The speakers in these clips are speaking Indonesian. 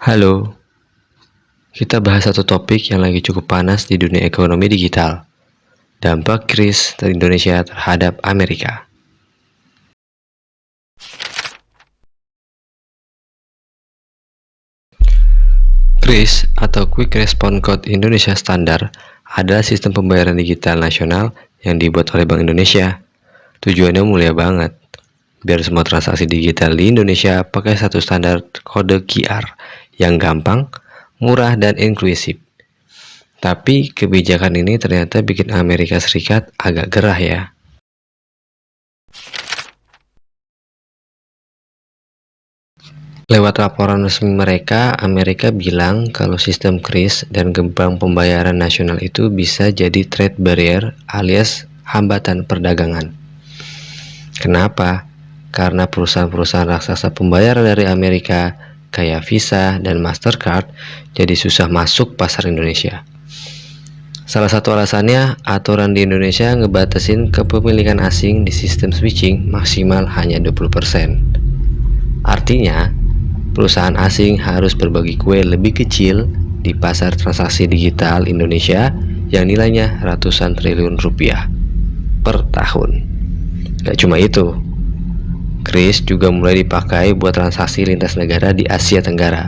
Halo, kita bahas satu topik yang lagi cukup panas di dunia ekonomi digital. Dampak kris Indonesia terhadap Amerika. Kris atau Quick Response Code Indonesia Standard adalah sistem pembayaran digital nasional yang dibuat oleh Bank Indonesia. Tujuannya mulia banget, biar semua transaksi digital di Indonesia pakai satu standar kode QR yang gampang, murah, dan inklusif. Tapi kebijakan ini ternyata bikin Amerika Serikat agak gerah ya. Lewat laporan resmi mereka, Amerika bilang kalau sistem kris dan gerbang pembayaran nasional itu bisa jadi trade barrier alias hambatan perdagangan. Kenapa? Karena perusahaan-perusahaan raksasa pembayaran dari Amerika kayak Visa dan Mastercard jadi susah masuk pasar Indonesia. Salah satu alasannya, aturan di Indonesia ngebatasin kepemilikan asing di sistem switching maksimal hanya 20%. Artinya, perusahaan asing harus berbagi kue lebih kecil di pasar transaksi digital Indonesia yang nilainya ratusan triliun rupiah per tahun. Gak cuma itu, kris juga mulai dipakai buat transaksi lintas negara di Asia Tenggara.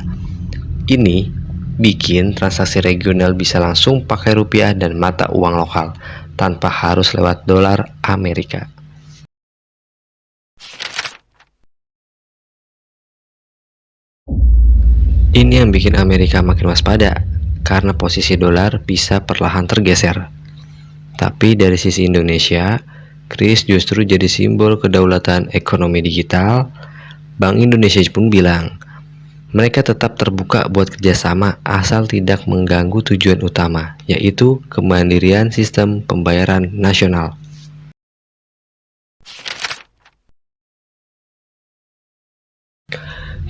Ini bikin transaksi regional bisa langsung pakai rupiah dan mata uang lokal tanpa harus lewat dolar Amerika. Ini yang bikin Amerika makin waspada, karena posisi dolar bisa perlahan tergeser. Tapi dari sisi Indonesia, kris justru jadi simbol kedaulatan ekonomi digital. Bank Indonesia pun bilang, mereka tetap terbuka buat kerjasama asal tidak mengganggu tujuan utama, yaitu kemandirian sistem pembayaran nasional.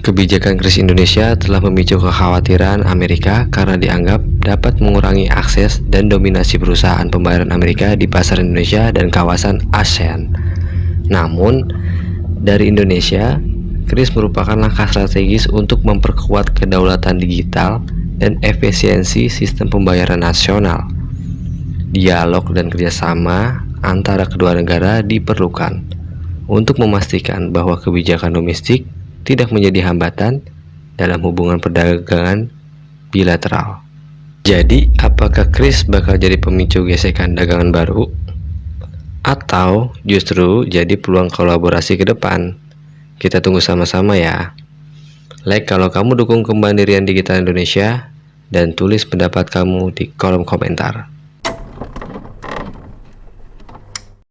Kebijakan kris Indonesia telah memicu kekhawatiran Amerika karena dianggap dapat mengurangi akses dan dominasi perusahaan pembayaran Amerika di pasar Indonesia dan kawasan ASEAN. Namun, dari Indonesia, kris merupakan langkah strategis untuk memperkuat kedaulatan digital dan efisiensi sistem pembayaran nasional. Dialog dan kerjasama antara kedua negara diperlukan untuk memastikan bahwa kebijakan domestik tidak menjadi hambatan dalam hubungan perdagangan bilateral. Jadi, apakah kris bakal jadi pemicu gesekan dagangan baru? Atau justru jadi peluang kolaborasi ke depan? Kita tunggu sama-sama ya. Like kalau kamu dukung kemandirian digital Indonesia, dan tulis pendapat kamu di kolom komentar.